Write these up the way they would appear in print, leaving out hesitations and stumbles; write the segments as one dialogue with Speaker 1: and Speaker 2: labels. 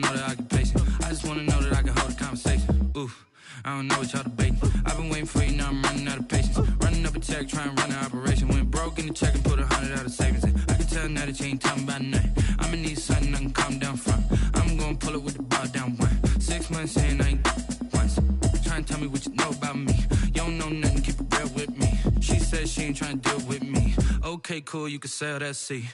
Speaker 1: know that I can pace it. I just wanna know that I can hold a conversation. Oof, I don't know what y'all debating. I've been waiting for you, now I'm running out of patience. Running up a check, trying to run an operation. Went broke in the check and put 100 out of savings in. I can tell now that you ain't talking about nothing. I'ma need something I can calm down from. I'm gonna pull it with the bar down one. 6 months saying I ain't once. Trying to tell me what you know about me. You don't know nothing, keep it real with me. She said she ain't trying to deal with me. Okay, cool, you can sell that seat.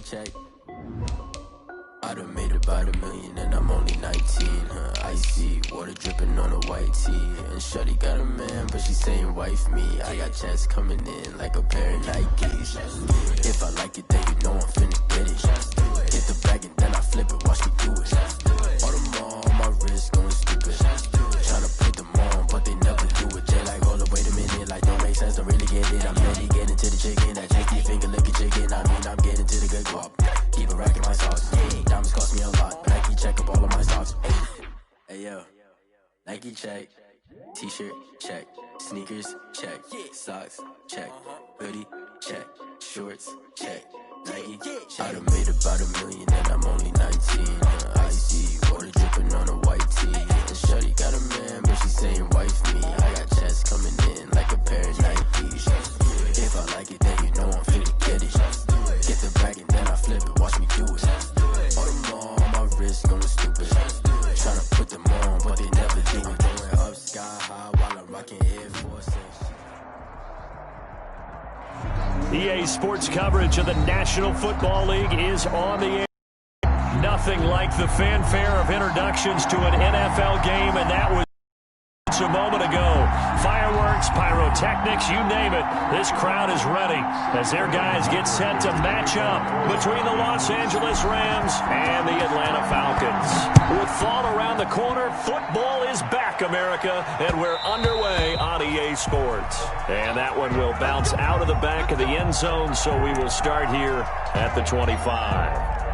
Speaker 2: Check. I done made about $1 million and I'm only 19. Icy water dripping on a white tee. And shorty got a man, but she saying wife me. I got checks coming in like a pair of Nikes. If I like it, then you know I'm finna get it. Get the bag and then I flip it, watch me do it. All them on my wrist going stupid. Tryna put them on, but they never do it. They like, hold up, wait a minute, like don't make sense, don't really get it. I'm ready, getting to the chicken, that chicky finger licking chicken. I mean, I'm getting to the good guap. Keep a rack in my sauce. Diamonds cost me a lot, but Nike check up all of my stocks. Hey yo, Nike check, t-shirt check, sneakers check, socks check, hoodie check, shorts check, Nike. I done made about $1 million and I'm only 19. Icy water dripping on a white tee. And shorty got a man, but she saying wife me. I got checks coming in like a pair of Nikes. If I like it, then you know I'm finna get it. Get the bag and then I flip it, watch me do it. All them on my wrist going stupid. Tryna put them on, but they never do it. Going up sky high while I'm rocking Air Force.
Speaker 3: EA Sports coverage of the National Football League is on the air. Nothing like the fanfare of introductions to an NFL game, and that was a moment ago. Fireworks, pyrotechnics, you name it. This crowd is ready as their guys get set to match up between the Los Angeles Rams and the Atlanta Falcons. With fall around the corner, football is back, America, and we're underway on EA Sports. And that one will bounce out of the back of the end zone, so we will start here at the 25.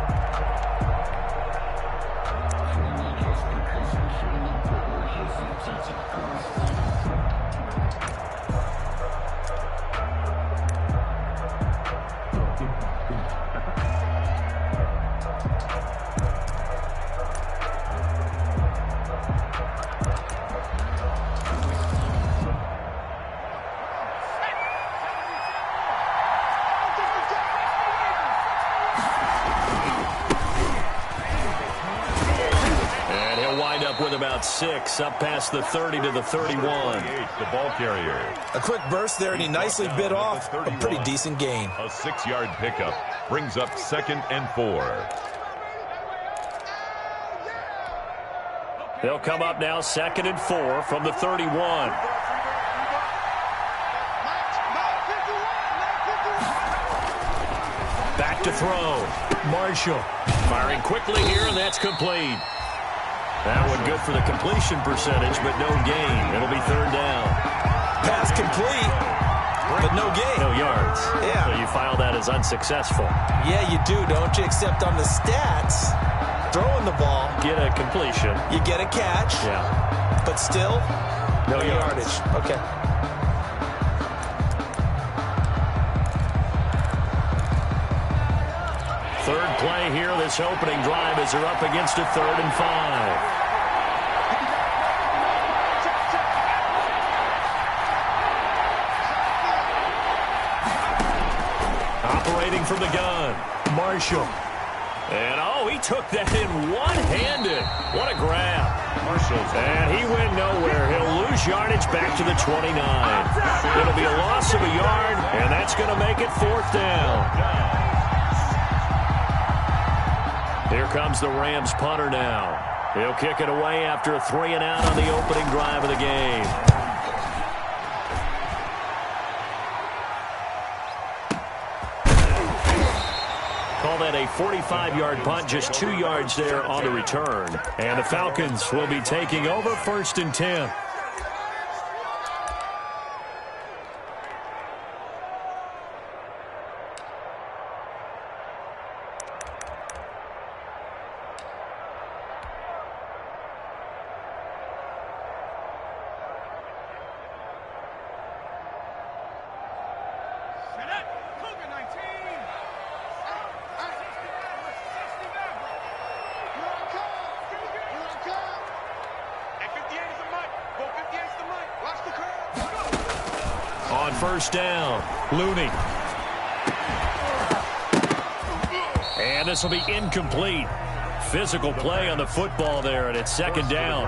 Speaker 3: With about 6 up past the 30 to the 31.
Speaker 4: The ball carrier.
Speaker 5: A quick burst there, and he nicely bit off a pretty decent gain.
Speaker 4: A 6-yard pickup brings up 2nd and 4.
Speaker 3: They'll come up now 2nd and 4 from the 31. Back to throw. Marshall firing quickly here, and that's complete. That one good for the completion percentage, but no gain. It'll be 3rd down.
Speaker 5: Pass complete, but no gain.
Speaker 3: No yards.
Speaker 5: Yeah.
Speaker 3: So you file that as unsuccessful.
Speaker 5: Yeah, you do, don't you? Except on the stats, throwing the ball.
Speaker 3: Get a completion.
Speaker 5: You get a catch.
Speaker 3: Yeah.
Speaker 5: But still, no yardage. Okay.
Speaker 3: Third play here, this opening drive as they're up against a 3rd and 5. Operating from the gun, Marshall. And, he took that in one-handed. What a grab.
Speaker 4: Marshall's.
Speaker 3: And he went nowhere. He'll lose yardage back to the 29. It'll be a loss of a yard, and that's going to make it 4th down. Here comes the Rams punter now. He'll kick it away after a 3-and-out on the opening drive of the game. Call that a 45-yard punt, just 2 yards there on the return. And the Falcons will be taking over 1st and 10. first down. Looney. And this will be incomplete. Physical play on the football there, and it's second down.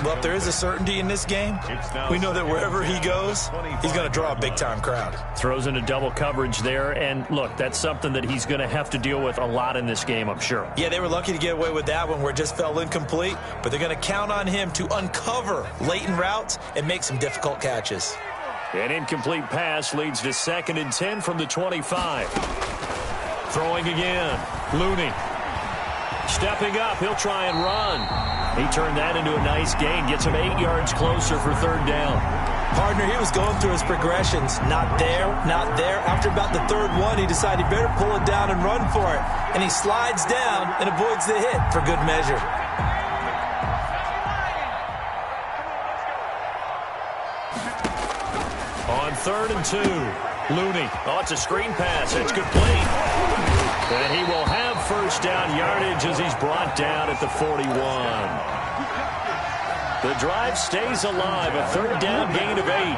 Speaker 5: Well, if there is a certainty in this game, we know that wherever he goes, he's going to draw a big-time crowd.
Speaker 3: Throws into double coverage there, and look, that's something that he's going to have to deal with a lot in this game, I'm sure.
Speaker 5: Yeah, they were lucky to get away with that one where it just fell incomplete, but they're going to count on him to uncover latent routes and make some difficult catches.
Speaker 3: An incomplete pass leads to 2nd and 10 from the 25. Throwing again. Looney. Stepping up, he'll try and run. He turned that into a nice gain, gets him 8 yards closer for third down.
Speaker 5: Partner, he was going through his progressions. Not there, not there. After about the third one, he decided he better pull it down and run for it. And he slides down and avoids the hit for good measure.
Speaker 3: On 3rd and 2, Looney. Oh, it's a screen pass. It's complete. And he will have first down yardage as he's brought down at the 41. The drive stays alive. A 3rd down gain of 8.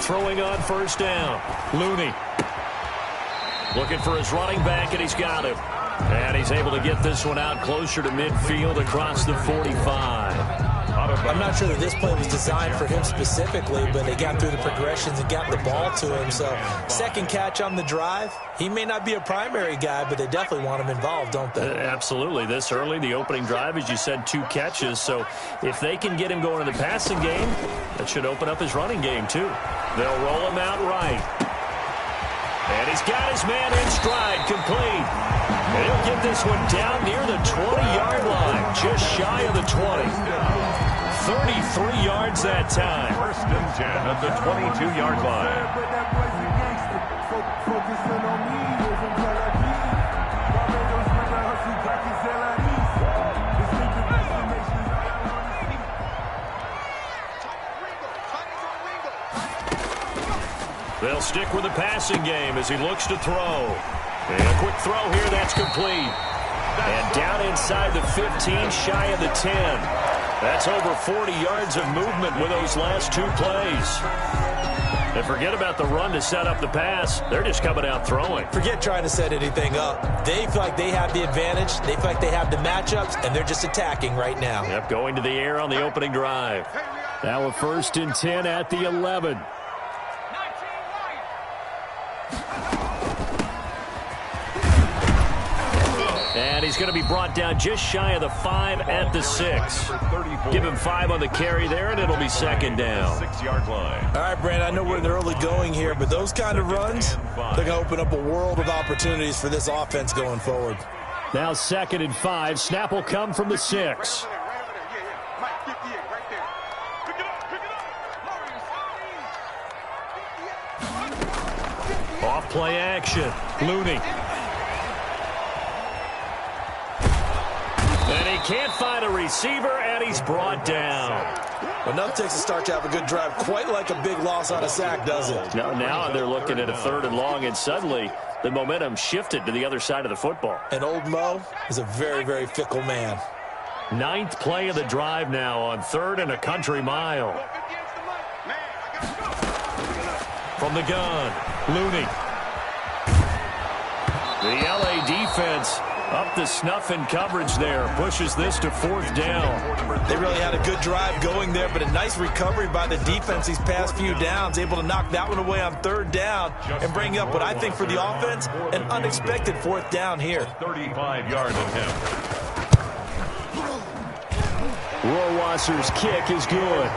Speaker 3: Throwing on first down. Looney. Looking for his running back, and he's got him. And he's able to get this one out closer to midfield across the 45.
Speaker 5: I'm not sure that this play was designed for him specifically, but they got through the progressions and got the ball to him. So, second catch on the drive. He may not be a primary guy, but they definitely want him involved, don't they?
Speaker 3: Absolutely. This early, the opening drive, as you said, 2 catches. So, if they can get him going in the passing game, that should open up his running game, too. They'll roll him out right. And he's got his man in stride, complete. And he'll get this one down near the 20-yard line, just shy of the 20. 33 yards that time.
Speaker 4: 1st and 10 at the 22-yard line.
Speaker 3: They'll stick with the passing game as he looks to throw. And a quick throw here, that's complete. And down inside the 15, shy of the 10. That's over 40 yards of movement with those last 2 plays. And forget about the run to set up the pass. They're just coming out throwing.
Speaker 5: Forget trying to set anything up. They feel like they have the advantage. They feel like they have the matchups, and they're just attacking right now.
Speaker 3: Yep, going to the air on the opening drive. Now a 1st and 10 at the 11. And he's going to be brought down just shy of the 5 at the 6. Give him 5 on the carry there, and it'll be 2nd down.
Speaker 4: 6-yard line.
Speaker 5: All right, Brand, I know we're in the early going here, but those kind of runs, they're going to open up a world of opportunities for this offense going forward.
Speaker 3: Now 2nd and 5. Snap will come from the 6. Off play action. Looney. And he can't find a receiver, and he's brought down.
Speaker 5: Well, nothing takes a start to have a good drive quite like a big loss on a sack, does it?
Speaker 3: No, now they're looking at a 3rd and long, and suddenly the momentum shifted to the other side of the football.
Speaker 5: And old Mo is a very, very fickle man.
Speaker 3: 9th play of the drive now on 3rd and a country mile. From the gun, Looney. The LA defense up the snuff in coverage there. Pushes this to 4th down.
Speaker 5: They really had a good drive going there, but a nice recovery by the defense these past few downs. Able to knock that one away on 3rd down and bring up what I think for the offense, an unexpected 4th down here.
Speaker 4: 35-yard attempt.
Speaker 3: Rohrwasser's kick is good.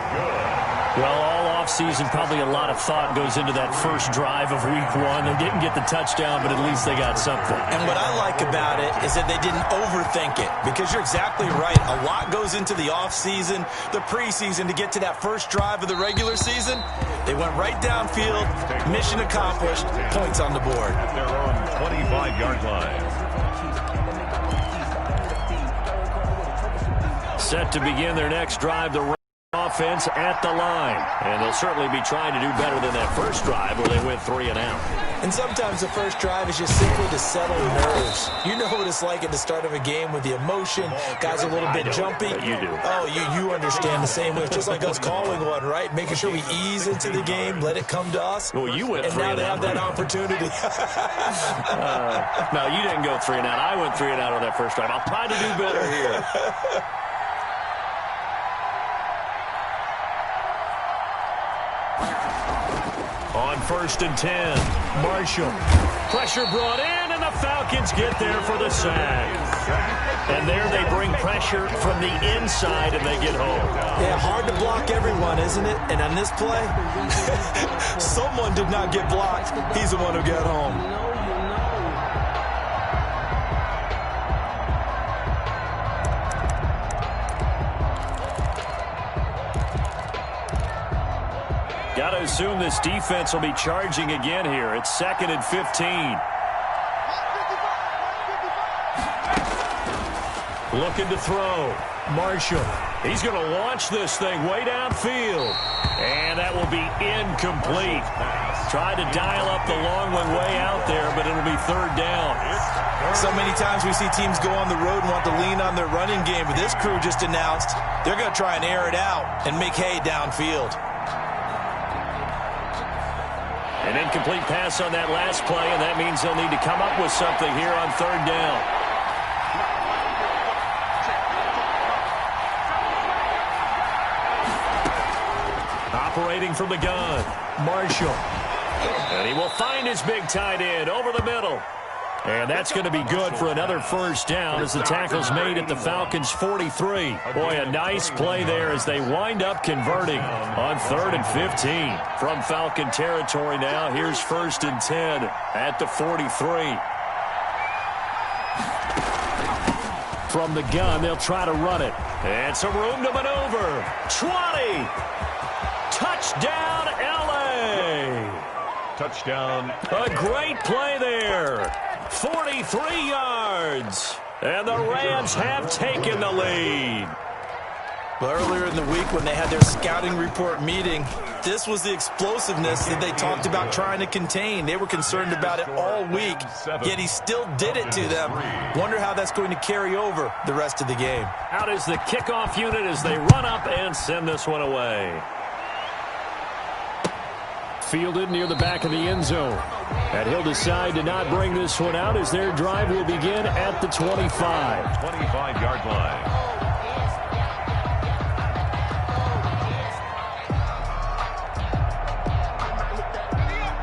Speaker 3: Well, all offseason, probably a lot of thought goes into that first drive of week 1. They didn't get the touchdown, but at least they got something.
Speaker 5: And what I like about it is that they didn't overthink it, because you're exactly right. A lot goes into the offseason, the preseason, to get to that first drive of the regular season. They went right downfield, mission accomplished, points on the board.
Speaker 4: At their own 25-yard line.
Speaker 3: Set to begin their next drive, the offense at the line. And they'll certainly be trying to do better than that first drive where they went 3 and out.
Speaker 5: And sometimes the first drive is just simply to settle nerves. You know what it's like at the start of a game with the emotion. Guys are a little bit jumpy.
Speaker 3: You do.
Speaker 5: Oh, you understand the same way. It's just like us calling one, right? Making sure we ease into the game, let it come to us.
Speaker 3: Well, you went 3
Speaker 5: and now
Speaker 3: and
Speaker 5: they
Speaker 3: out.
Speaker 5: have that opportunity.
Speaker 3: No, you didn't go 3 and out. I went 3 and out on that first drive. I'll try to do better here. On 1st and 10, Marshall. Pressure brought in, and the Falcons get there for the sack. And there they bring pressure from the inside, and they get home.
Speaker 5: Yeah, hard to block everyone, isn't it? And on this play, someone did not get blocked. He's the one who got home.
Speaker 3: Got to assume this defense will be charging again here. It's 2nd and 15. Looking to throw. Marshall. He's going to launch this thing way downfield. And that will be incomplete. Tried to dial up the long one way out there, but it'll be 3rd down.
Speaker 5: So many times we see teams go on the road and want to lean on their running game, but this crew just announced they're going to try and air it out and make hay downfield.
Speaker 3: An incomplete pass on that last play, and that means they'll need to come up with something here on 3rd down. Operating from the gun, Marshall. And he will find his big tight end over the middle. And that's going to be good for another 1st down as the tackle's made at the Falcons' 43. Boy, a nice play there as they wind up converting on 3rd and 15. From Falcon territory now, here's 1st and 10 at the 43. From the gun, they'll try to run it. And some room to maneuver. 20. Touchdown, L.A.
Speaker 4: Touchdown.
Speaker 3: A great play there. 43 yards. And the Rams have taken the lead.
Speaker 5: Well, earlier in the week when they had their scouting report meeting, this was the explosiveness that they talked about trying to contain. They were concerned about it all week, yet he still did it to them. Wonder how that's going to carry over the rest of the game.
Speaker 3: Out is the kickoff unit as they run up and send this one away. Fielded near the back of the end zone. And he'll decide to not bring this one out as their drive will begin at the 25.
Speaker 4: 25-yard line.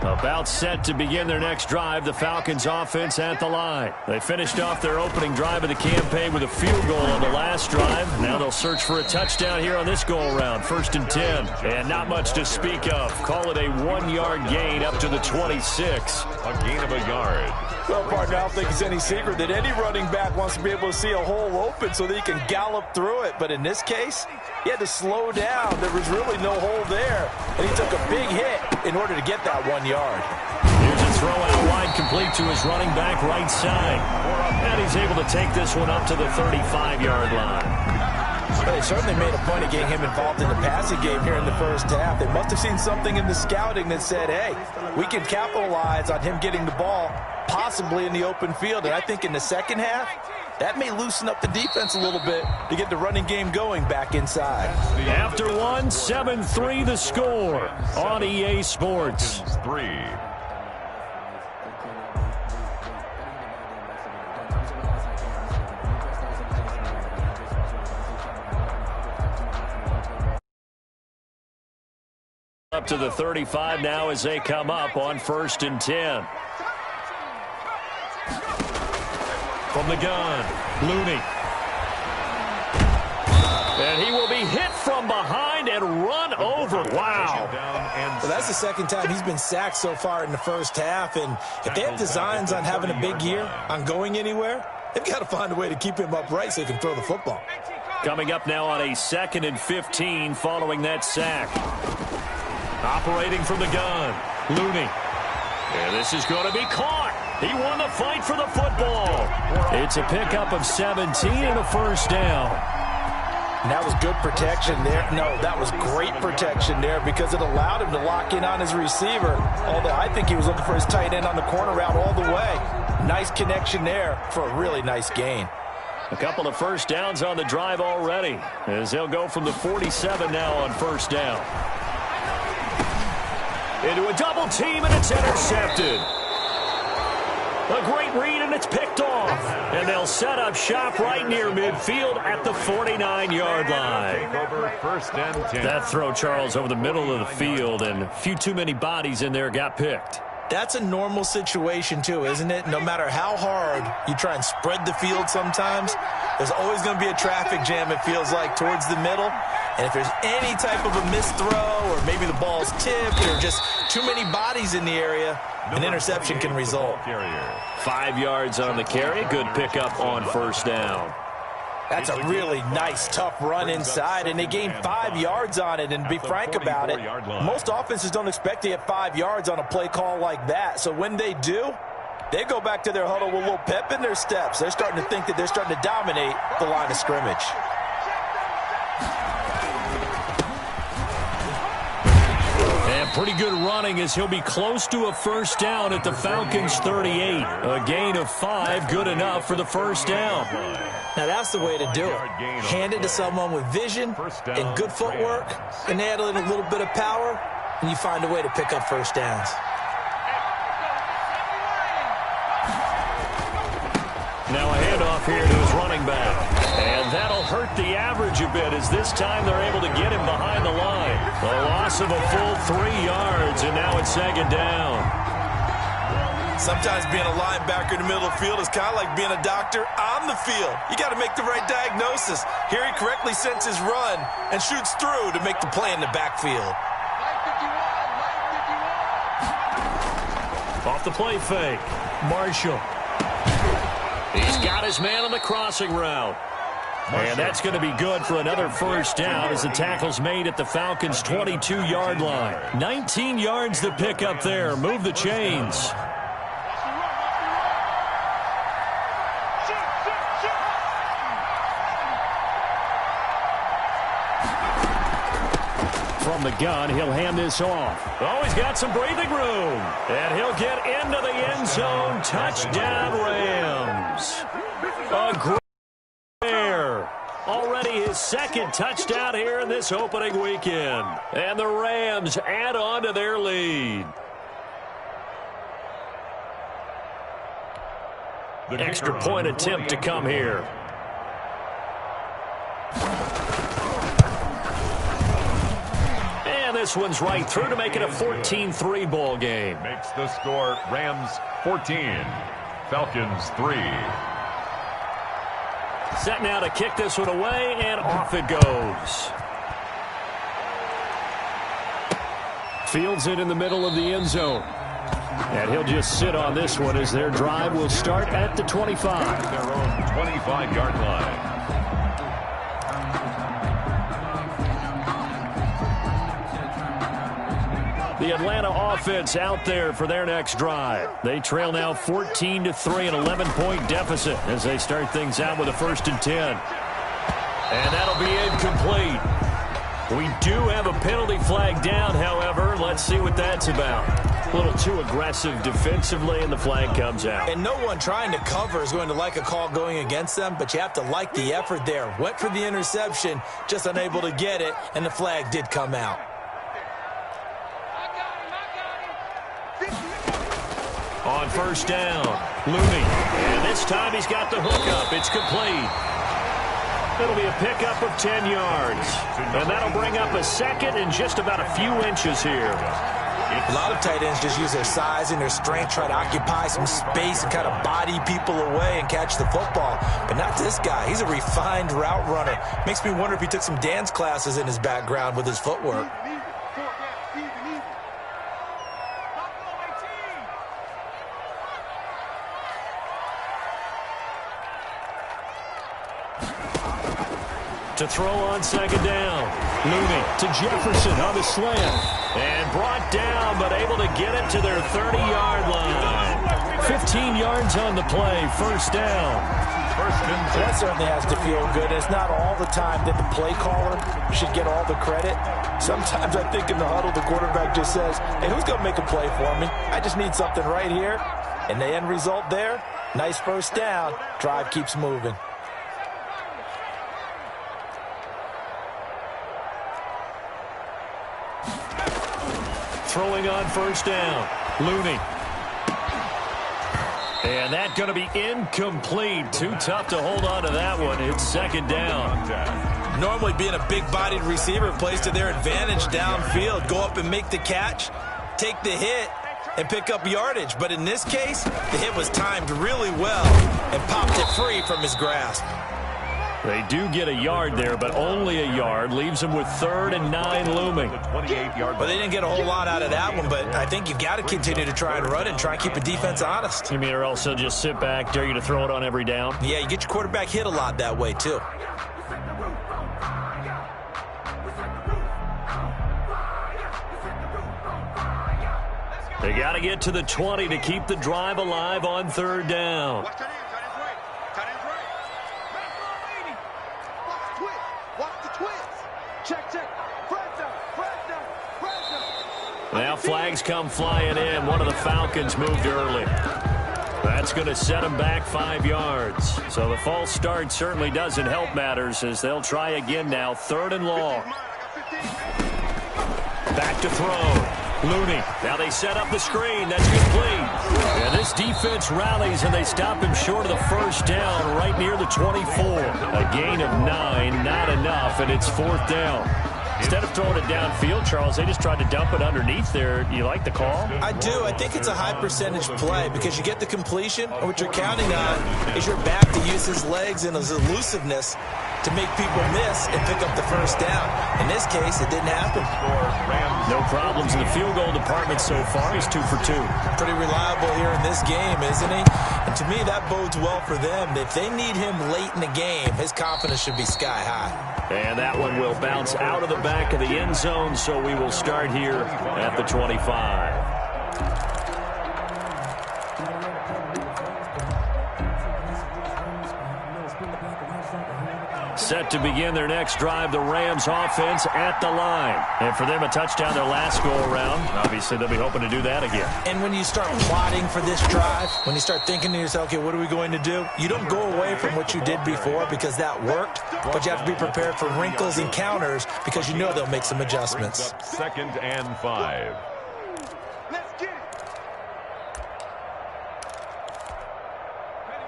Speaker 3: About set to begin their next drive, the Falcons offense at the line. They finished off their opening drive of the campaign with a field goal on the last drive. Now they'll search for a touchdown here on this go-around. 1st and 10. And not much to speak of. Call it a 1-yard gain up to the 26.
Speaker 4: A gain of a yard.
Speaker 5: Well, partner, I don't think it's any secret that any running back wants to be able to see a hole open so that he can gallop through it. But in this case, he had to slow down. There was really no hole there. And he took a big hit in order to get that 1 yard.
Speaker 3: Here's a throw out wide complete to his running back right side. And he's able to take this one up to the 35-yard line.
Speaker 5: Well, they certainly made a point of getting him involved in the passing game here in the first half. They must have seen something in the scouting that said, hey, we can capitalize on him getting the ball possibly in the open field. And I think in the second half, that may loosen up the defense a little bit to get the running game going back inside.
Speaker 3: After one, 7-3 the score on EA Sports.
Speaker 4: 3.
Speaker 3: Up to the 35 now as they come up on 1st and 10. From the gun, Looney. And he will be hit from behind and run over. Wow.
Speaker 5: Well, that's the second time he's been sacked so far in the first half. And if they have designs on having a big year, on going anywhere, they've got to find a way to keep him upright so he can throw the football.
Speaker 3: Coming up now on a 2nd and 15 following that sack. Operating from the gun, Looney. And this is going to be caught. He won the fight for the football. It's a pickup of 17 and a 1st down.
Speaker 5: And that was good protection there. No, that was great protection there because it allowed him to lock in on his receiver. Although I think he was looking for his tight end on the corner route all the way. Nice connection there for a really nice gain.
Speaker 3: A couple of first downs on the drive already, as they'll go from the 47 now on first down. Into a double team, and it's intercepted. A great read, and it's picked off. And they'll set up shop right near midfield at the 49-yard line.
Speaker 4: First and 10.
Speaker 3: That throw, Charles, over the middle of the field, and a few too many bodies in there got picked.
Speaker 5: That's a normal situation, too, isn't it? No matter how hard you try and spread the field sometimes, there's always going to be a traffic jam, it feels like, towards the middle. And if there's any type of a missed throw or maybe the ball's tipped or just too many bodies in the area, an interception can result.
Speaker 3: 5 yards on the carry. Good pickup on first down.
Speaker 5: That's a really nice, tough run inside, and they gained 5 yards on it. And to be frank about it, most offenses don't expect to get 5 yards on a play call like that. So when they do, they go back to their huddle with a little pep in their steps. They're starting to think that they're starting to dominate the line of scrimmage.
Speaker 3: Pretty good running as he'll be close to a first down at the Falcons' 38. A gain of 5, good enough for the first down.
Speaker 5: Now that's the way to do it. Hand it to someone with vision and good footwork, and add in a little bit of power, and you find a way to pick up first downs.
Speaker 3: Now a handoff here to his running back. And that'll hurt the average a bit as this time they're able to get him behind the line. A loss of a full 3 yards, and now it's second down.
Speaker 5: Sometimes being a linebacker in the middle of the field is kind of like being a doctor on the field. You got to make the right diagnosis. Here he correctly sends his run and shoots through to make the play in the backfield.
Speaker 3: Off the play fake, Marshall. He's got his man on the crossing route. And that's going to be good for another first down as the tackle's made at the Falcons' 22-yard line. 19 yards to pick up there. Move the chains. From the gun, he'll hand this off. Oh, he's got some breathing room. And he'll get into the end zone. Touchdown, Rams. A great air. Already his second touchdown here in this opening weekend. And the Rams add on to their lead. Extra point attempt to come here. And this one's right through to make it a 14-3 ball game.
Speaker 4: Makes the score Rams 14, Falcons 3.
Speaker 3: Set now to kick this one away, and off it goes. Fields it in the middle of the end zone. And he'll just sit on this one as their drive will start at the 25.
Speaker 4: Their own 25-yard line.
Speaker 3: The Atlanta offense out there for their next drive. They trail now 14-3, an 11-point deficit as they start things out with a 1st and 10. And that'll be incomplete. We do have a penalty flag down, however. Let's see what that's about. A little too aggressive defensively, and the flag comes out.
Speaker 5: And no one trying to cover is going to like a call going against them, but you have to like the effort there. Went for the interception, just unable to get it, and the flag did come out.
Speaker 3: On first down, Looney. And this time he's got the hookup. It's complete. It'll be a pickup of 10 yards. And that'll bring up a second and just about a few inches here.
Speaker 5: A lot of tight ends just use their size and their strength, try to occupy some space and kind of body people away and catch the football. But not this guy. He's a refined route runner. Makes me wonder if he took some dance classes in his background with his footwork.
Speaker 3: To throw on second down. Looney to Jefferson on the slant. And brought down, but able to get it to their 30-yard line. 15 yards on the play, first down.
Speaker 4: First and 10.
Speaker 5: That certainly has to feel good. It's not all the time that the play caller should get all the credit. Sometimes I think in the huddle, the quarterback just says, hey, who's going to make a play for me? I just need something right here. And the end result there, nice first down. Drive keeps moving.
Speaker 3: Throwing on first down. Looney. And that's going to be incomplete. Too tough to hold on to that one. It's second down.
Speaker 5: Normally being a big-bodied receiver plays to their advantage downfield. Go up and make the catch, take the hit, and pick up yardage. But in this case, the hit was timed really well and popped it free from his grasp.
Speaker 3: They do get a yard there, but only a yard. Leaves them with 3rd and 9 looming.
Speaker 5: Well, they didn't get a whole lot out of that one, but I think you've got to continue to try and run it and try and keep the defense honest.
Speaker 3: You mean, or else they'll just sit back, dare you to throw it on every down?
Speaker 5: Yeah, you get your quarterback hit a lot that way, too.
Speaker 3: They got to get to the 20 to keep the drive alive on 3rd down. Now flags come flying in. One of the Falcons moved early. That's going to set them back 5 yards. So the false start certainly doesn't help matters as they'll try again now. 3rd and long. Back to throw. Looney. Now they set up the screen. That's complete. And this defense rallies, and they stop him short of the first down right near the 24. A gain of 9, not enough, and it's 4th down. Instead of throwing it downfield, Charles, they just tried to dump it underneath there. You like the call?
Speaker 5: I do. I think it's a high percentage play because you get the completion, and what you're counting on is your back to use his legs and his elusiveness to make people miss and pick up the first down. In this case, it didn't happen.
Speaker 3: No problems in the field goal department so far. He's 2 for 2.
Speaker 5: Pretty reliable here in this game, isn't he? And to me, that bodes well for them. If they need him late in the game, his confidence should be sky high.
Speaker 3: And that one will bounce out of the back of the end zone, so we will start here at the 25. Set to begin their next drive, the Rams offense at the line. And for them, a touchdown their last go-around. Obviously, they'll be hoping to do that again.
Speaker 5: And when you start plotting for this drive, when you start thinking to yourself, okay, what are we going to do? You don't go away from what you did before because that worked, but you have to be prepared for wrinkles and counters because you know they'll make some adjustments.
Speaker 4: 2nd and 5.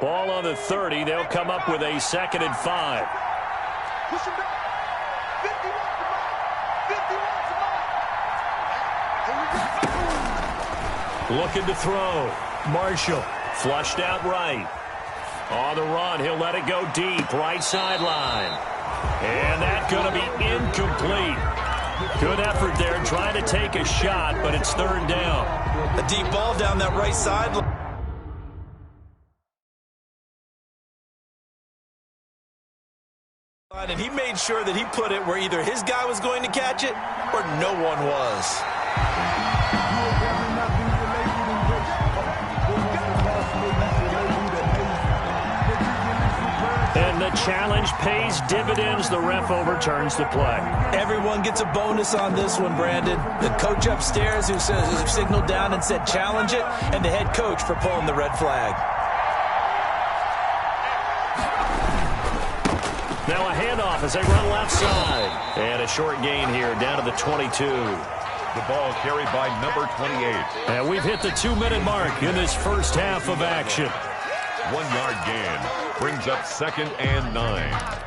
Speaker 3: Ball on the 30. They'll come up with a 2nd and 5.
Speaker 6: Push him back. 50 yards to mark. 50 yards to mark.
Speaker 3: Looking to throw. Marshall flushed out right. On the run, he'll let it go deep. Right sideline. And that's going to be incomplete. Good effort there trying to take a shot, but it's 3rd down.
Speaker 5: A deep ball down that right sideline. And he made sure that he put it where either his guy was going to catch it or no one was.
Speaker 3: And the challenge pays dividends. The ref overturns the play.
Speaker 5: Everyone gets a bonus on this one, Brandon. The coach upstairs who signaled down and said challenge it, and the head coach for pulling the red flag.
Speaker 3: Now a handoff as they run left side. And a short gain here down to the 22.
Speaker 4: The ball carried by number 28.
Speaker 3: And we've hit the 2-minute mark in this first half of action.
Speaker 4: 1-yard gain brings up 2nd and 9.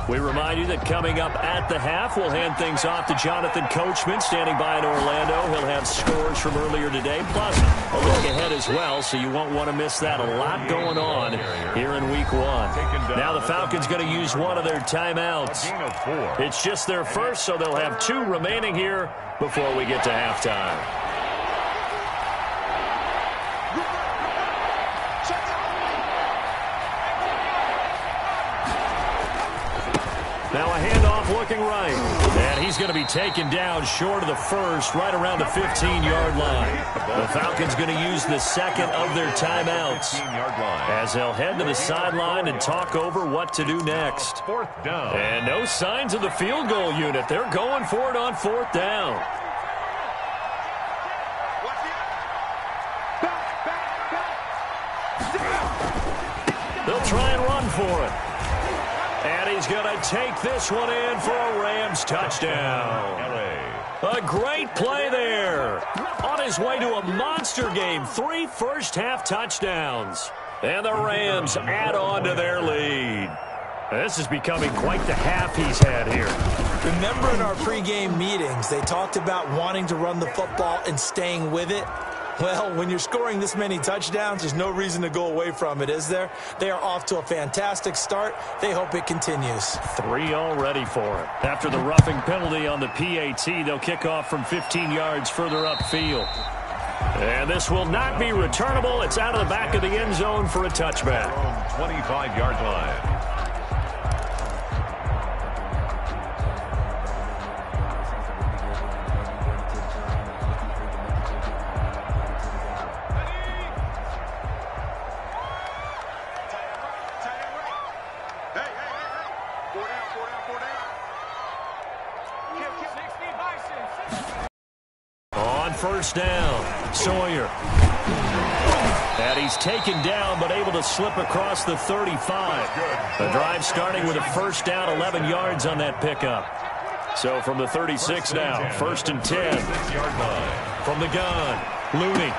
Speaker 3: We remind you that coming up at the half, we'll hand things off to Jonathan Coachman, standing by in Orlando. He'll have scores from earlier today, plus a look ahead as well, so you won't want to miss that. A lot going on here in Week 1. Now the Falcons going to use one of their timeouts. It's just their first, so they'll have 2 remaining here before we get to halftime. Now a handoff looking right. And he's going to be taken down short of the first, right around the 15-yard line. The Falcons going to use the second of their timeouts as they'll head to the sideline and talk over what to do next.
Speaker 4: Fourth down.
Speaker 3: And no signs of the field goal unit. They're going for it on fourth down. They'll try and run for it. And he's going to take this one in for a Rams touchdown. A great play there. On his way to a monster game. 3 first-half touchdowns. And the Rams add on to their lead. This is becoming quite the half he's had here.
Speaker 5: Remember in our pregame meetings, they talked about wanting to run the football and staying with it? Well, when you're scoring this many touchdowns, there's no reason to go away from it, is there? They are off to a fantastic start. They hope it continues.
Speaker 3: 3 already for him. After the roughing penalty on the PAT, they'll kick off from 15 yards further upfield. And this will not be returnable. It's out of the back of the end zone for a touchback.
Speaker 4: 25-yard line.
Speaker 3: First down, Sawyer. And he's taken down but able to slip across the 35. The drive starting with a first down, 11 yards on that pickup. So from the 36 now, first and 10. From the gun, Looney.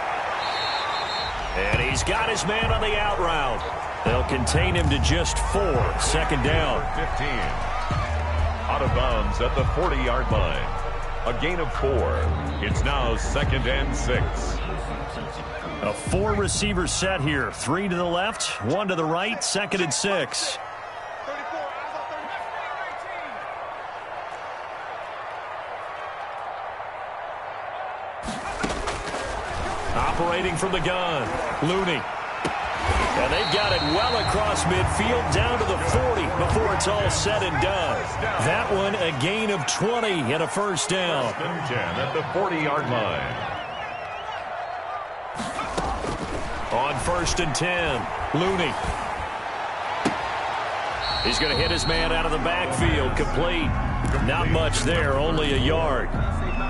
Speaker 3: And he's got his man on the out route. They'll contain him to just 4. Second down.
Speaker 4: 15. Out of bounds at the 40-yard line. A gain of 4. It's now second and 6.
Speaker 3: A 4-receiver set here. 3 to the left, 1 to the right, second and 6. Operating from the gun, Looney. And they've got it well across midfield down to the 40 before it's all said and done. That one a gain of 20 and a first down.
Speaker 4: 10 at the 40-yard line.
Speaker 3: On first and 10, Looney. He's going to hit his man out of the backfield, complete. Not much there, only a yard.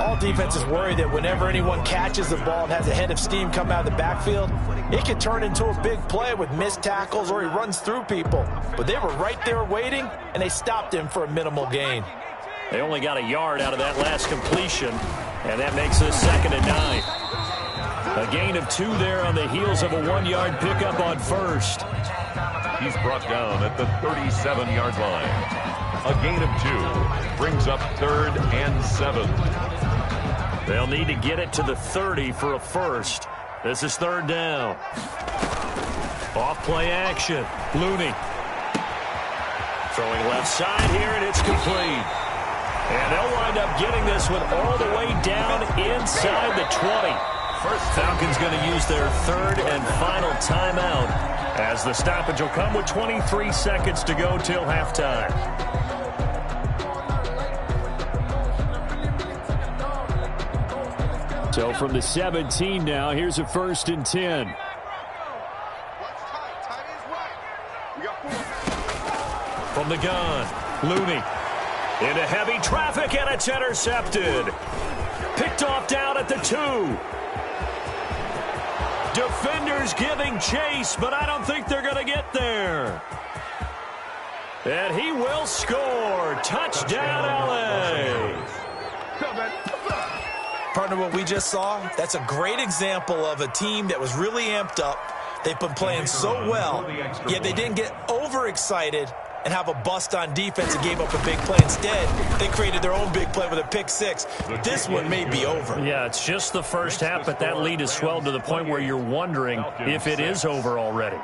Speaker 5: All defenses worry that whenever anyone catches the ball and has a head of steam come out of the backfield, it can turn into a big play with missed tackles or he runs through people. But they were right there waiting, and they stopped him for a minimal gain.
Speaker 3: They only got a yard out of that last completion, and that makes this second and 9. A gain of 2 there on the heels of a 1-yard pickup on first.
Speaker 4: He's brought down at the 37-yard line. A gain of 2 brings up third and 7.
Speaker 3: They'll need to get it to the 30 for a first. This is third down. Off play action. Looney. Throwing left side here, and it's complete. And they'll wind up getting this one all the way down inside the 20. Falcons going to use their third and final timeout as the stoppage will come with 23 seconds to go till halftime. So from the 17 now, here's a first and 10. From the gun, Looney. Into heavy traffic, and it's intercepted. Picked off down at the 2. Defenders giving chase, but I don't think they're going to get there. And he will score. Touchdown, L.A.
Speaker 5: Partner, what we just saw, that's a great example of a team that was really amped up. They've been playing so well, yet they didn't get overexcited and have a bust on defense and gave up a big play. Instead, they created their own big play with a pick 6. This one may be over.
Speaker 3: Yeah, it's just the first half, but that lead has swelled to the point where you're wondering if it is over already.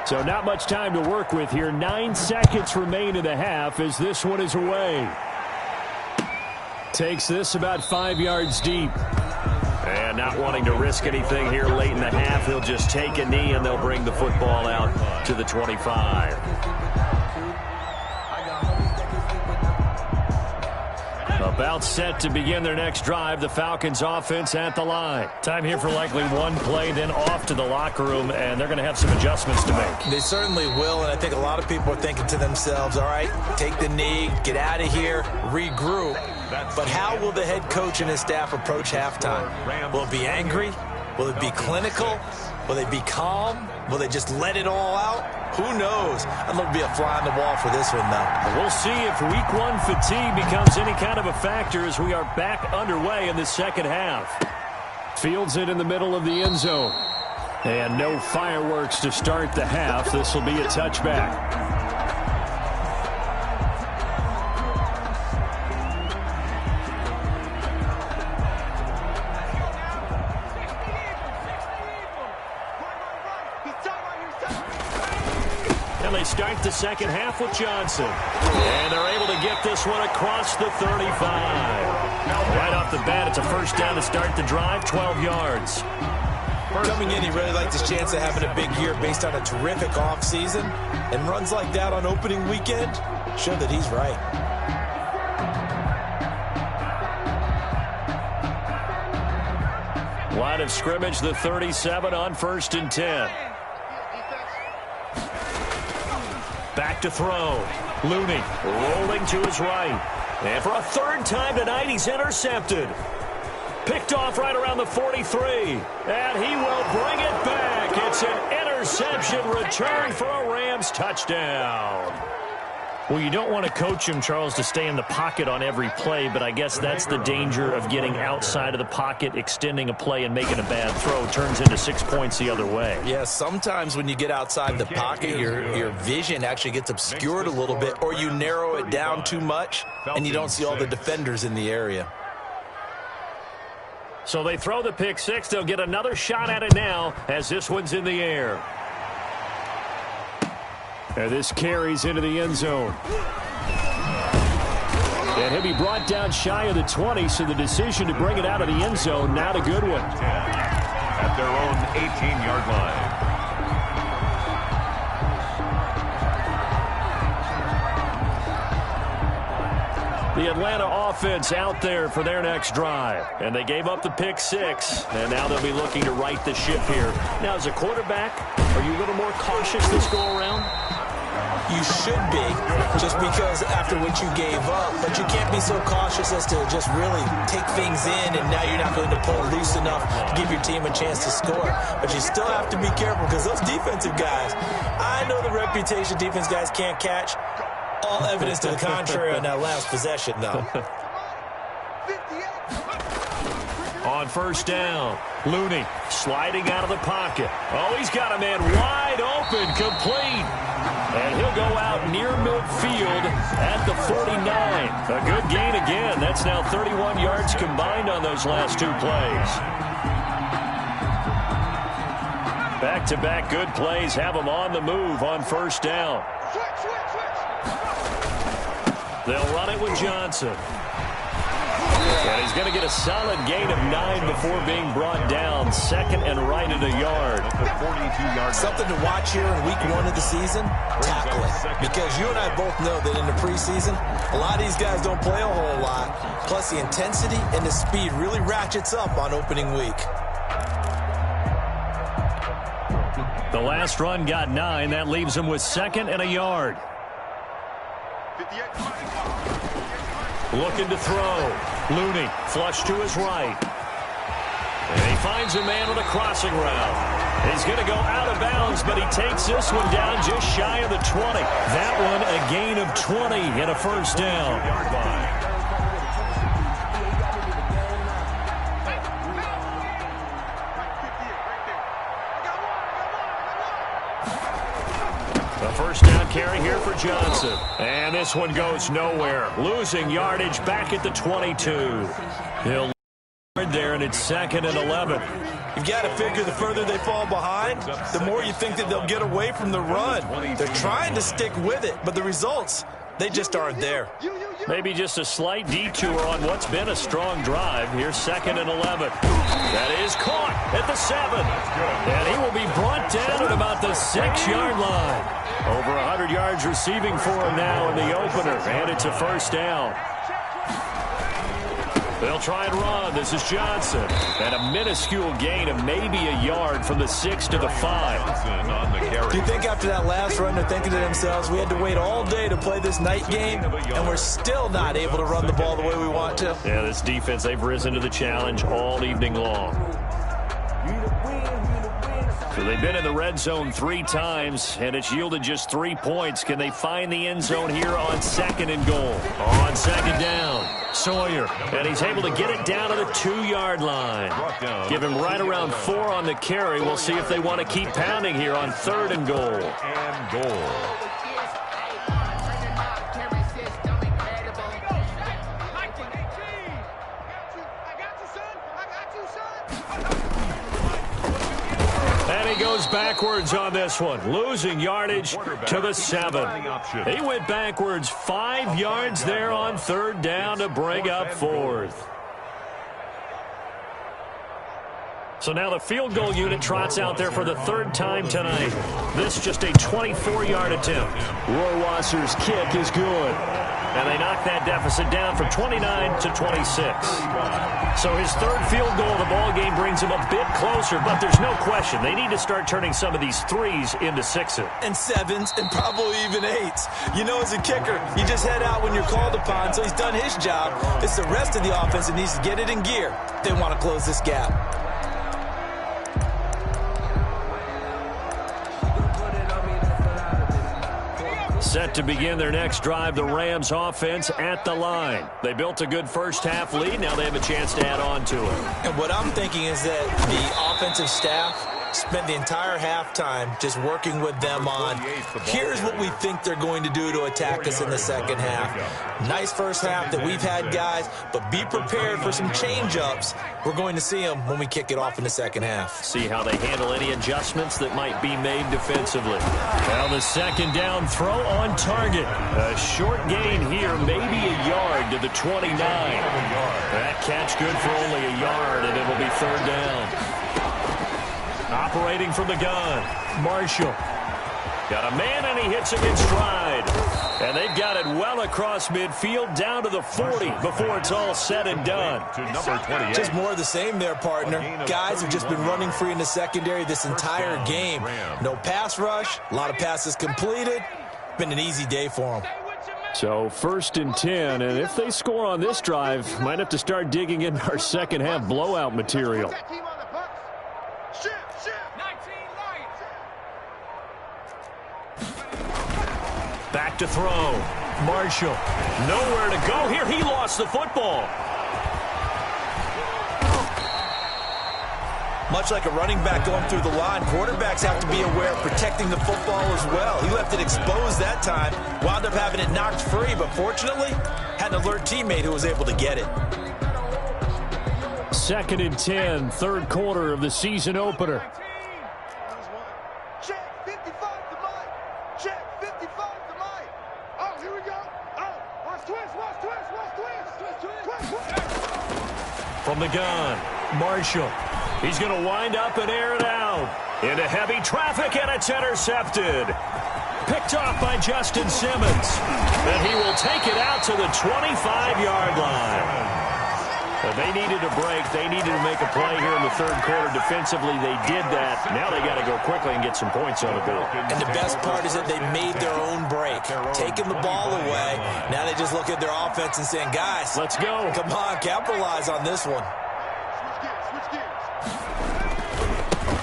Speaker 3: So not much time to work with here. 9 seconds remain in the half as this one is away. Takes this about 5 yards deep. And And not wanting to risk anything here late in the half, he'll just take a knee and they'll bring the football out to the 25. About set to begin their next drive, the Falcons offense at the line. Time here for likely one play, then off to the locker room, and they're going to have some adjustments to make.
Speaker 5: They certainly will, and I think a lot of people are thinking to themselves, all right, take the knee, get out of here, regroup. But how will the head coach and his staff approach halftime? Will it be angry? Will it be clinical? Will they be calm? Will they just let it all out? Who knows? I'd love to be a fly on the wall for this one, though.
Speaker 3: We'll see if week one fatigue becomes any kind of a factor as we are back underway in the second half. Fields it in the middle of the end zone. And no fireworks to start the half. This will be a touchback. Start the second half with Johnson. And they're able to get this one across the 35. Right off the bat, it's a first down to start the drive, 12 yards.
Speaker 5: Coming in, he really liked his chance of having a big year based on a terrific offseason. And runs like that on opening weekend show that he's right.
Speaker 3: Line of scrimmage, the 37 on 1st and 10. Back to throw. Looney rolling to his right. And for a third time tonight, he's intercepted. Picked off right around the 43. And he will bring it back. It's an interception return for a Rams touchdown. Well, you don't want to coach him, Charles, to stay in the pocket on every play, but I guess that's the danger of getting outside of the pocket, extending a play, and making a bad throw. Turns into 6 points the other way.
Speaker 5: Yeah, sometimes when you get outside the pocket, your vision actually gets obscured a little bit, or you narrow it down too much, and you don't see all the defenders in the area.
Speaker 3: So they throw the pick six. They'll get another shot at it now as this one's in the air. And this carries into the end zone. And he'll be brought down shy of the 20, so the decision to bring it out of the end zone, not a good one.
Speaker 4: At their own 18-yard line.
Speaker 3: The Atlanta offense out there for their next drive. And they gave up the pick six. And now they'll be looking to right the ship here. Now, as a quarterback, are you a little more cautious this go-around?
Speaker 5: You should be, just because after what you gave up. But you can't be so cautious as to just really take things in, and now you're not going to pull loose enough to give your team a chance to score. But you still have to be careful, because those defensive guys, I know the reputation defense guys can't catch. All evidence to the contrary on that last possession, though.
Speaker 3: On first down, Looney sliding out of the pocket. Oh, he's got a man wide open, complete. And he'll go out near midfield at the 49. A good gain again. That's now 31 yards combined on those last two plays. Back-to-back good plays have them on the move on first down. They'll run it with Johnson. And he's going to get a solid gain of 9 before being brought down. Second and right at a yard.
Speaker 5: Something to watch here in week 1 of the season, tackling. Because you and I both know that in the preseason, a lot of these guys don't play a whole lot. Plus the intensity and the speed really ratchets up on opening week.
Speaker 3: The last run got 9. That leaves him with second and a yard. Looking to throw. Looney flush to his right. And he finds a man on a crossing route. He's going to go out of bounds, but he takes this one down just shy of the 20. That one a gain of 20 and a first down. A first down carry here for Johnson. And this one goes nowhere. Losing yardage back at the 22. He'll there, and it's second and 11.
Speaker 5: You've got to figure the further they fall behind, the more you think that they'll get away from the run. They're trying to stick with it, but the results They just aren't there.
Speaker 3: Maybe just a slight detour on what's been a strong drive. Here's 2nd and 11. That is caught at the 7. And he will be brought down at about the 6-yard line. Over 100 yards receiving for him now in the opener. And it's a first down. They'll try and run. This is Johnson. And a minuscule gain of maybe a yard from the 6 to the 5.
Speaker 5: Do you think after that last run they're thinking to themselves, we had to wait all day to play this night game, and we're still not able to run the ball the way we want to?
Speaker 3: Yeah, this defense, they've risen to the challenge all evening long. So they've been in the red zone 3 times, and it's yielded just 3 points. Can they find the end zone here on 2nd and goal? On 2nd down, Sawyer. And he's able to get it down to the 2-yard line. Give him right around 4 on the carry. We'll see if they want to keep pounding here on 3rd and goal. He goes backwards on this one, losing yardage to the 7. He went backwards 5 yards there on 3rd down to bring up 4th. So now the field goal unit trots out there for the 3rd time tonight. This just a 24-yard attempt. Rohrwasser's kick is good. And they knock that deficit down from 29 to 26. So his 3rd field goal of the ball game brings him a bit closer, but there's no question they need to start turning some of these 3s into 6s.
Speaker 5: And 7s and probably even 8s. You know, as a kicker, you just head out when you're called upon, so he's done his job. It's the rest of the offense that needs to get it in gear if they want to close this gap.
Speaker 3: Set to begin their next drive, the Rams offense at the line. They built a good first-half lead. Now they have a chance to add on to it.
Speaker 5: And what I'm thinking is that the offensive staff spent the entire halftime just working with them on, here's what we think they're going to do to attack us in the second half. Nice first half that we've had, guys, but be prepared for some change-ups. We're going to see them when we kick it off in the second half.
Speaker 3: See how they handle any adjustments that might be made defensively. Well, the 2nd down throw on target. A short gain here, maybe a yard to the 29. That catch good for only a yard, and it'll be 3rd down. Operating from the gun, Marshall. Got a man, and he hits him in stride. And they've got it well across midfield, down to the 40 before it's all said and done.
Speaker 5: Just more of the same there, partner. Guys have just been running free in the secondary this entire game. No pass rush, a lot of passes completed. Been an easy day for them.
Speaker 3: So 1st and 10, and if they score on this drive, might have to start digging in our second half blowout material. Back to throw. Marshall. Nowhere to go here. He lost the football.
Speaker 5: Much like a running back going through the line, quarterbacks have to be aware of protecting the football as well. He left it exposed that time, wound up having it knocked free, but fortunately, had an alert teammate who was able to get it.
Speaker 3: 2nd and 10, 3rd quarter of the season opener.
Speaker 6: Check 55 to Mike. Check 55 to Mike. Oh, here we go. Oh, watch twist, watch twist, watch twist. Twist.
Speaker 3: From the gun, Marshall. He's going to wind up and air it out. Into heavy traffic, and it's intercepted. Picked off by Justin Simmons. And he will take it out to the 25-yard line. But they needed a break. They needed to make a play here in the 3rd quarter. Defensively, they did that. Now they got to go quickly and get some points on the board.
Speaker 5: And the best part is that they made their own break. Taking the ball away. Now they just look at their offense and saying, guys,
Speaker 3: let's go.
Speaker 5: Come on, capitalize on this one.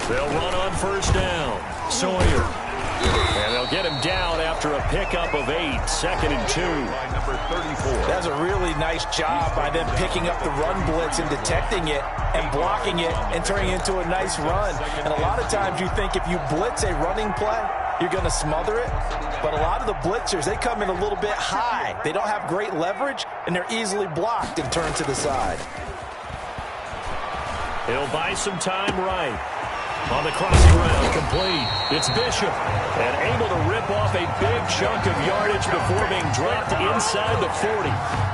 Speaker 3: They'll run on 1st down. Sawyer. And they'll get him down after a pickup of 8. 2nd and 2.
Speaker 5: That's a really nice job by them picking up the run blitz and detecting it and blocking it and turning it into a nice run. And a lot of times you think if you blitz a running play, you're going to smother it. But a lot of the blitzers, they come in a little bit high. They don't have great leverage, and they're easily blocked and turned to the side.
Speaker 3: He'll buy some time right. On the crossing route, complete. It's Bishop. And able to rip off a big chunk of yardage before being dropped inside the 40.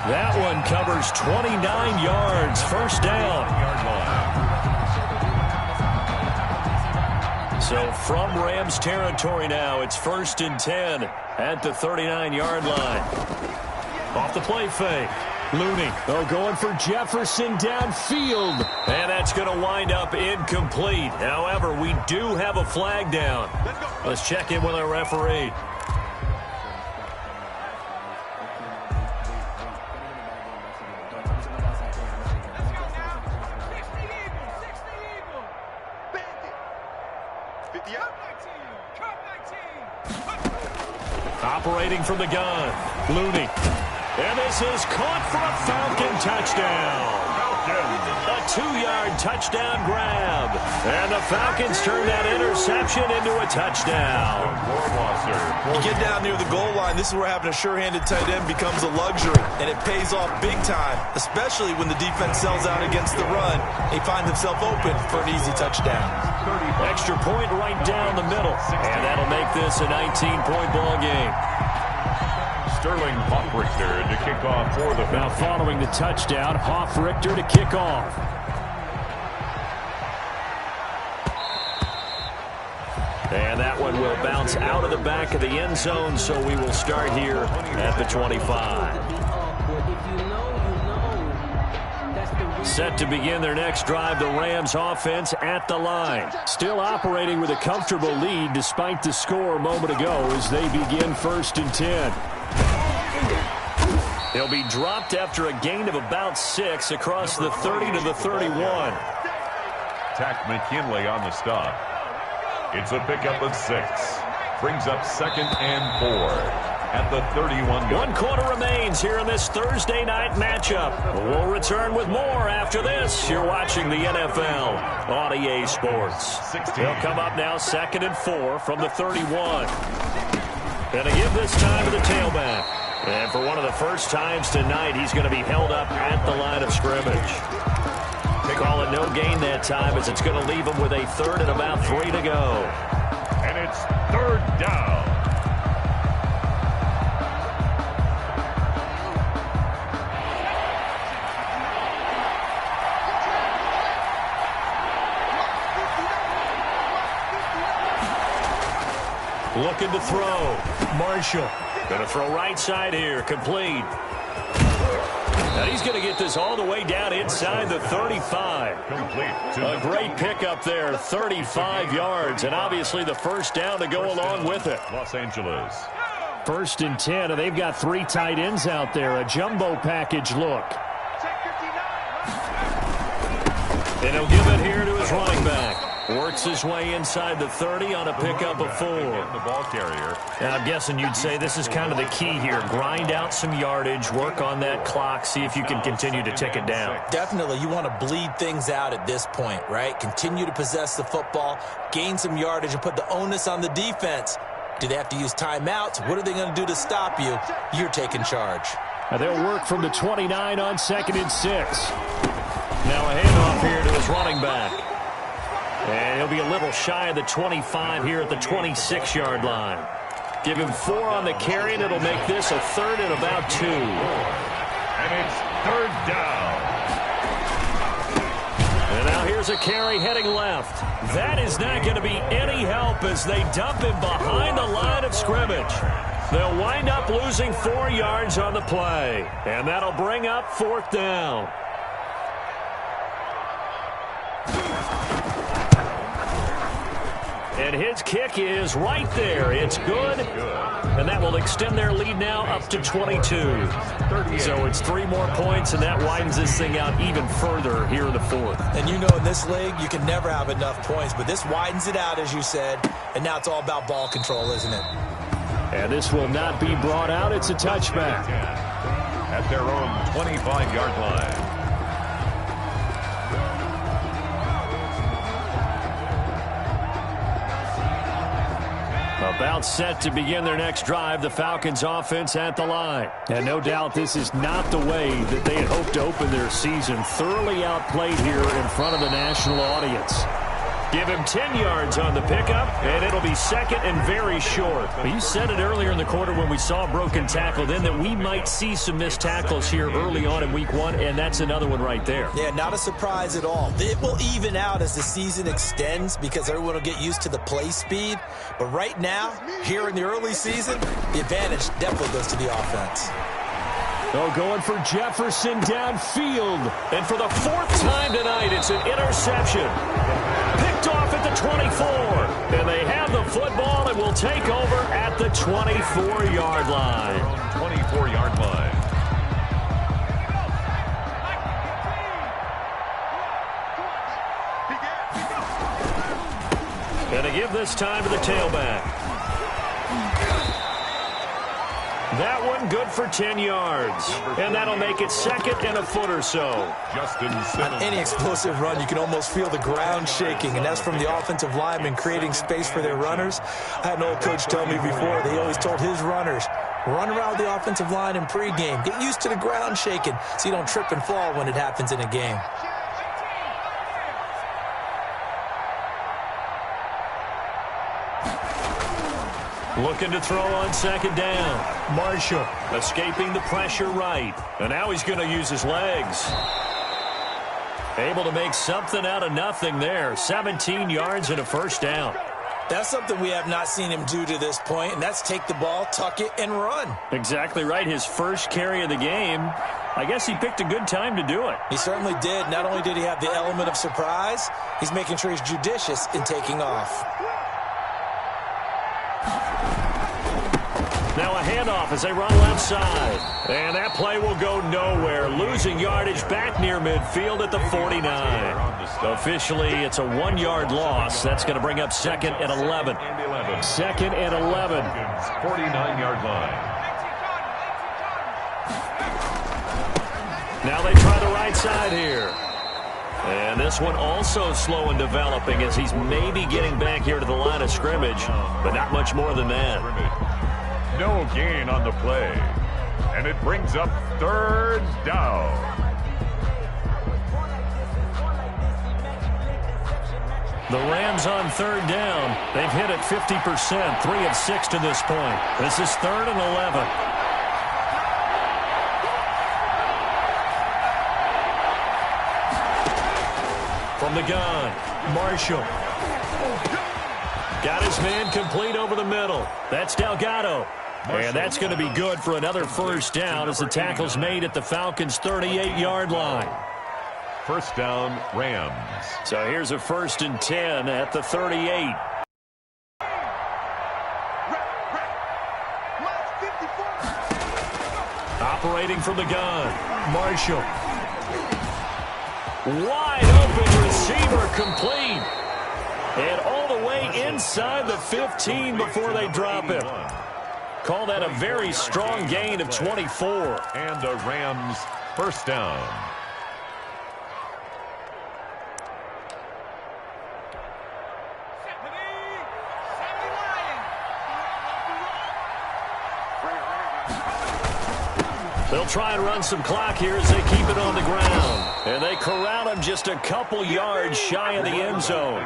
Speaker 3: That one covers 29 yards. First down. So from Rams territory now, it's 1st and 10 at the 39-yard line. Off the play fake. Looney, going for Jefferson downfield. And that's going to wind up incomplete. However, we do have a flag down. Let's check in with our referee. Operating from the gun, Looney. And this is caught for a Falcon touchdown. A 2-yard touchdown grab. And the Falcons turn that interception into a touchdown.
Speaker 5: You get down near the goal line, this is where having a sure-handed tight end becomes a luxury. And it pays off big time, especially when the defense sells out against the run. They find themselves open for an easy touchdown.
Speaker 3: Extra point right down the middle. And that'll make this a 19-point ball game.
Speaker 4: Sterling Hoffrichter to kick off for the
Speaker 3: Now following the touchdown, Hoffrichter to kick off. And that one will bounce out of the back of the end zone, so we will start here at the 25. Set to begin their next drive, the Rams offense at the line. Still operating with a comfortable lead despite the score a moment ago as they begin 1st and 10. He'll be dropped after a gain of about 6 across the 30 to the 31.
Speaker 4: Tack McKinley on the stop. It's a pickup of 6. Brings up 2nd and 4 at the 31.
Speaker 3: 1 quarter remains here in this Thursday night matchup. We'll return with more after this. You're watching the NFL on EA Sports. They'll come up now 2nd and 4 from the 31. And to give this time to the tailback. And for one of the first times tonight, he's going to be held up at the line of scrimmage. They call it no gain that time as it's going to leave him with a 3rd and about 3 to go.
Speaker 4: And it's 3rd down.
Speaker 3: Looking to throw. Marshall. Going to throw right side here. Complete. Now he's going to get this all the way down inside the 35. A great pickup there. 35 yards. And obviously the first down to go along with it.
Speaker 4: Los Angeles.
Speaker 3: 1st and 10. And they've got 3 tight ends out there. A jumbo package look. And he'll give it here to his running back. Works his way inside the 30 on a pickup of 4.
Speaker 4: The ball carrier.
Speaker 3: And I'm guessing you'd say this is kind of the key here. Grind out some yardage, work on that clock, see if you can continue to tick it down.
Speaker 5: Definitely, you want to bleed things out at this point, right? Continue to possess the football, gain some yardage, and put the onus on the defense. Do they have to use timeouts? What are they going to do to stop you? You're taking charge.
Speaker 3: Now they'll work from the 29 on 2nd and 6. Now a handoff here to his running back. And he'll be a little shy of the 25 here at the 26-yard line. Give him 4 on the carry, and it'll make this a 3rd and about 2.
Speaker 4: And it's 3rd down.
Speaker 3: And now here's a carry heading left. That is not going to be any help as they dump him behind the line of scrimmage. They'll wind up losing 4 yards on the play. And that'll bring up 4th down. And his kick is right there. It's good. And that will extend their lead now up to 22. So it's 3 more points, and that widens this thing out even further here in the 4th.
Speaker 5: And you know in this league, you can never have enough points. But this widens it out, as you said. And now it's all about ball control, isn't it?
Speaker 3: And this will not be brought out. It's a touchback.
Speaker 4: At their own 25-yard line.
Speaker 3: About set to begin their next drive, the Falcons offense at the line. And no doubt this is not the way that they had hoped to open their season. Thoroughly outplayed here in front of the national audience. Give him 10 yards on the pickup, and it'll be second and very short. But you said it earlier in the quarter when we saw a broken tackle then that we might see some missed tackles here early on in week one, and that's another one right there.
Speaker 5: Yeah, not a surprise at all. It will even out as the season extends because everyone will get used to the play speed. But right now, here in the early season, the advantage definitely goes to the offense.
Speaker 3: Oh, going for Jefferson downfield. And for the fourth time tonight, it's an interception. Picked off at the 24. And they have the football and will take over at the 24-yard line.
Speaker 4: 24-yard line.
Speaker 3: Going to give this time to the tailback. That one good for 10 yards. And that'll make it second and a foot or so.
Speaker 5: On any explosive run, you can almost feel the ground shaking, and that's from the offensive linemen creating space for their runners. I had an old coach tell me before, they always told his runners, run around the offensive line in pregame. Get used to the ground shaking so you don't trip and fall when it happens in a game.
Speaker 3: Looking to throw on second down. Marshall escaping the pressure right. And now he's going to use his legs. Able to make something out of nothing there. 17 yards and a first down.
Speaker 5: That's something we have not seen him do to this point, and that's take the ball, tuck it, and run.
Speaker 3: Exactly right. His first carry of the game. I guess he picked a good time to do it.
Speaker 5: He certainly did. Not only did he have the element of surprise, he's making sure he's judicious in taking off.
Speaker 3: Now a handoff as they run left side. And that play will go nowhere. Losing yardage back near midfield at the 49. Officially, it's a 1-yard loss. That's going to bring up second and 11. Second and 11.
Speaker 4: 49-yard line.
Speaker 3: Now they try the right side here. And this one also slow in developing as he's maybe getting back here to the line of scrimmage, but not much more than that.
Speaker 4: No gain on the play. And it brings up third down.
Speaker 3: The Rams on third down. They've hit it 50%, 3 of 6 to this point. This is third and 11. From the gun, Marshall. Got his man complete over the middle. That's Delgado. And that's going to be good for another first down as the tackle's made at the Falcons' 38-yard line.
Speaker 4: First down, Rams.
Speaker 3: So here's a 1st and 10 at the 38. Operating from the gun, Marshall. Wide open receiver complete. And all the way inside the 15 before they drop it. Call that a very strong gain of 24.
Speaker 4: And a Rams first down.
Speaker 3: They'll try and run some clock here as they keep it on the ground. And they corral him just a couple yards shy of the end zone.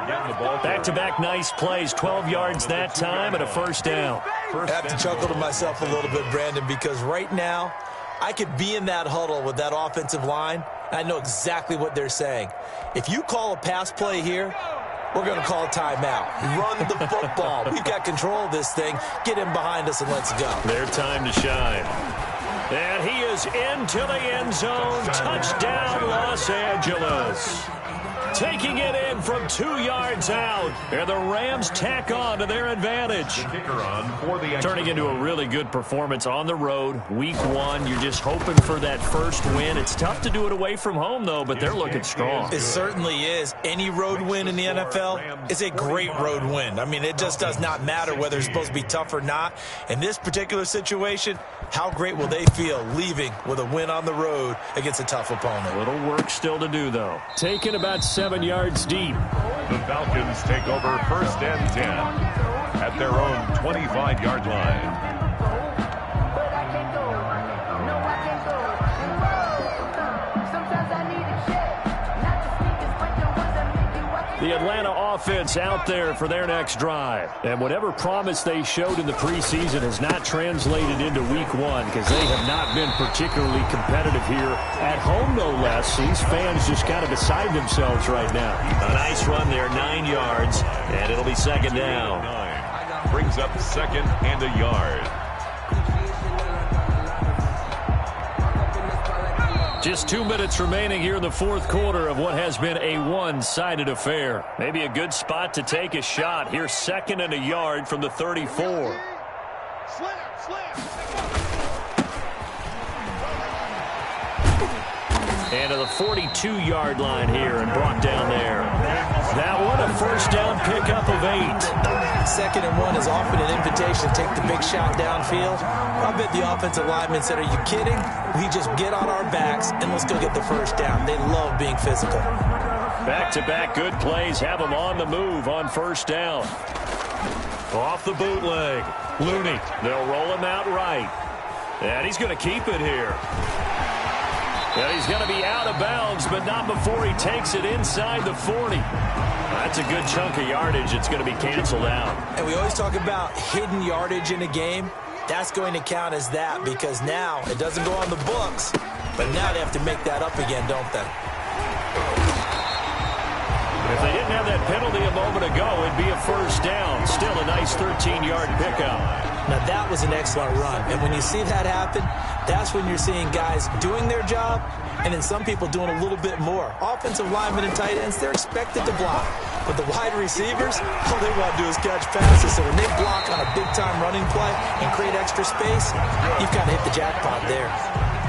Speaker 3: Back-to-back nice plays, 12 yards that time and a first down.
Speaker 5: I have to chuckle to myself a little bit, Brandon, because right now I could be in that huddle with that offensive line. I know exactly what they're saying. If you call a pass play here, we're going to call a timeout. Run the football. We've got control of this thing. Get him behind us and let's go.
Speaker 3: Their time to shine. And he is into the end zone. Touchdown, Los Angeles. Taking it in from 2 yards out. And the Rams tack on to their advantage. Turning into a really good performance on the road. Week 1, you're just hoping for that first win. It's tough to do it away from home, though, but they're looking strong.
Speaker 5: It certainly is. Any road win in the NFL is a great road win. I mean, it just does not matter whether it's supposed to be tough or not. In this particular situation, how great will they feel leaving with a win on the road against a tough opponent?
Speaker 3: A little work still to do, though. Taking about 7 yards deep.
Speaker 4: The Falcons take over 1st and 10 at their own 25-yard line.
Speaker 3: The Atlanta offense out there for their next drive. And whatever promise they showed in the preseason has not translated into week one because they have not been particularly competitive here at home, no less. These fans just kind of beside themselves right now.
Speaker 5: A nice run there, 9 yards, and it'll be second down.
Speaker 4: Brings up second and a yard.
Speaker 3: Just 2 minutes remaining here in the fourth quarter of what has been a one-sided affair. Maybe a good spot to take a shot. Here's second and a yard from the 34. And to the 42-yard line here and brought down there. That one, a first down pickup of 8.
Speaker 5: Second and 1 is often an invitation to take the big shot downfield. I bet the offensive lineman said, are you kidding? We just get on our backs and let's go get the first down. They love being physical.
Speaker 3: Back-to-back good plays have them on the move on first down. Off the bootleg. Looney. They'll roll him out right. And he's going to keep it here. And he's going to be out of bounds, but not before he takes it inside the 40. That's a good chunk of yardage. It's going to be canceled out.
Speaker 5: And we always talk about hidden yardage in a game. That's going to count as that because now it doesn't go on the books, but now they have to make that up again, don't they?
Speaker 3: If they didn't have that penalty a moment ago, it'd be a first down. Still a nice 13-yard pickup.
Speaker 5: Now, that was an excellent run. And when you see that happen, that's when you're seeing guys doing their job and then some people doing a little bit more. Offensive linemen and tight ends, they're expected to block. But the wide receivers, all they want to do is catch passes. So when they block on a big-time running play and create extra space, you've kind of hit the jackpot there.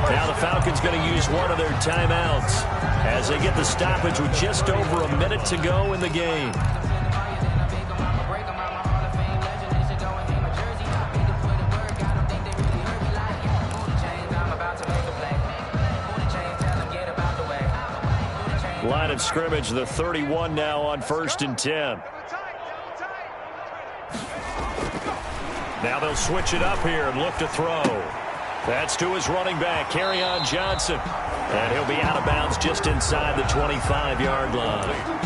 Speaker 3: Now the Falcons going to use one of their timeouts as they get the stoppage with just over a minute to go in the game. Line of scrimmage, the 31 now on 1st and 10. Now they'll switch it up here and look to throw. That's to his running back, Kerryon Johnson. And he'll be out of bounds just inside the 25-yard line.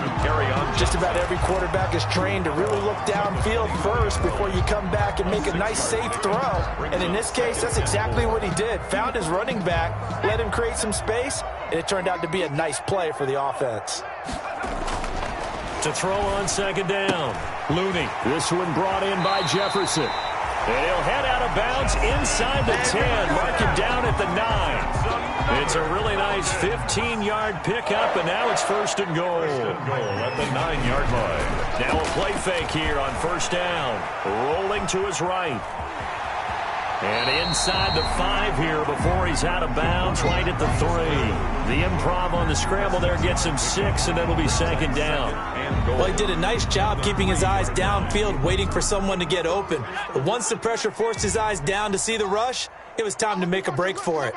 Speaker 5: Just about every quarterback is trained to really look downfield first before you come back and make a nice, safe throw. And in this case, that's exactly what he did. Found his running back, let him create some space, and it turned out to be a nice play for the offense.
Speaker 3: To throw on second down, Looney. This one brought in by Jefferson. And he'll head out of bounds inside the 10. Mark him down at the 9. It's a really nice 15-yard pickup, and now it's 1st and goal.
Speaker 4: At the 9-yard line.
Speaker 3: Now a play fake here on first down. Rolling to his right. And inside the 5 here before he's out of bounds, right at the 3. The improv on the scramble there gets him 6, and it'll be second down.
Speaker 5: Well, he did a nice job keeping his eyes downfield, waiting for someone to get open. But once the pressure forced his eyes down to see the rush, it was time to make a break for it.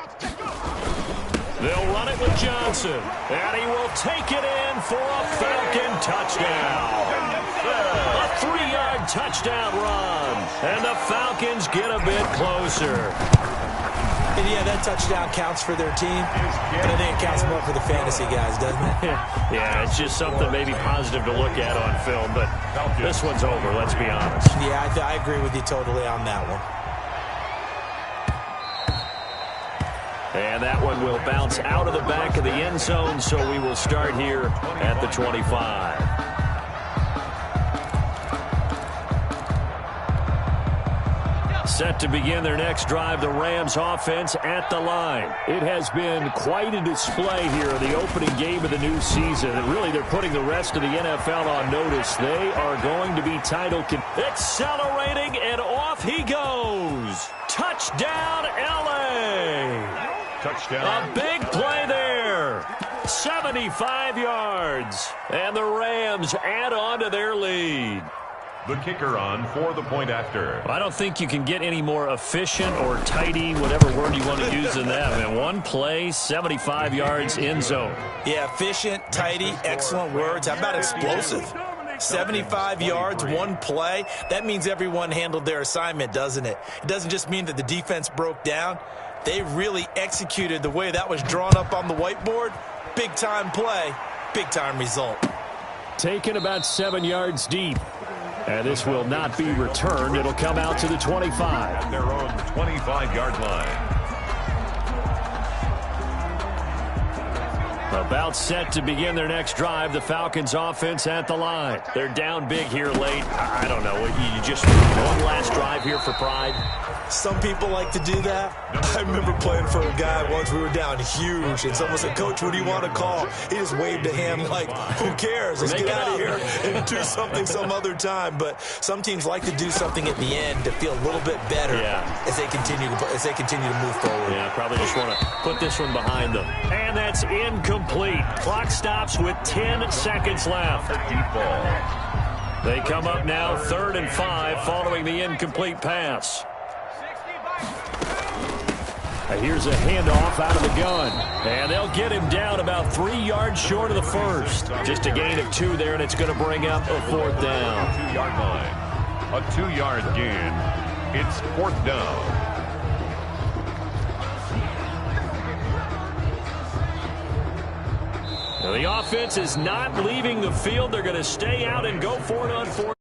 Speaker 3: They'll run it with Johnson, and he will take it in for a Falcon touchdown. A 3-yard touchdown run, and the Falcons get a bit closer.
Speaker 5: And yeah, that touchdown counts for their team, but I think it counts more for the fantasy guys, doesn't it?
Speaker 3: Yeah, it's just something maybe positive to look at on film, but this one's over, let's be honest.
Speaker 5: Yeah, I agree with you totally on that one.
Speaker 3: And that one will bounce out of the back of the end zone, so we will start here at the 25. Set to begin their next drive, the Rams offense at the line. It has been quite a display here in the opening game of the new season. And really, they're putting the rest of the NFL on notice. They are going to be title accelerating, and off he goes. Touchdown, L.A.
Speaker 4: Touchdown.
Speaker 3: A big play there. 75 yards. And the Rams add on to their lead.
Speaker 4: The kicker on for the point after.
Speaker 3: I don't think you can get any more efficient or tidy, whatever word you want to use in that. I mean, one play, 75 yards, end zone.
Speaker 5: Yeah, efficient, tidy, excellent words. How about explosive? 75 yards, one play. That means everyone handled their assignment, doesn't it? It doesn't just mean that the defense broke down. They really executed the way that was drawn up on the whiteboard. Big-time play, big-time result.
Speaker 3: taken about 7 yards deep. And this will not be returned. It'll come out to the 25.
Speaker 4: At their own 25-yard line.
Speaker 3: About set to begin their next drive. The Falcons offense at the line. They're down big here late. I don't know. You just one last drive here for pride.
Speaker 5: Some people like to do that. I remember playing for a guy once. We were down huge, and someone said, "Coach, what do you want to call?" He just waved a hand like, "Who cares? Let's get out of here and do something some other time." But some teams like to do something at the end to feel a little bit better as they continue to move forward.
Speaker 3: Yeah, probably just want to put this one behind them. And that's incomplete. Clock stops with 10 seconds left.
Speaker 4: Deep ball.
Speaker 3: They come up now 3rd and 5 following the incomplete pass. Here's a handoff out of the gun. And they'll get him down about 3 yards short of the first. Just a gain of 2 there, and it's going to bring up a 4th down.
Speaker 4: 2-yard line. A 2-yard gain. It's 4th down.
Speaker 3: Now the offense is not leaving the field. They're going to stay out and go for it on 4th.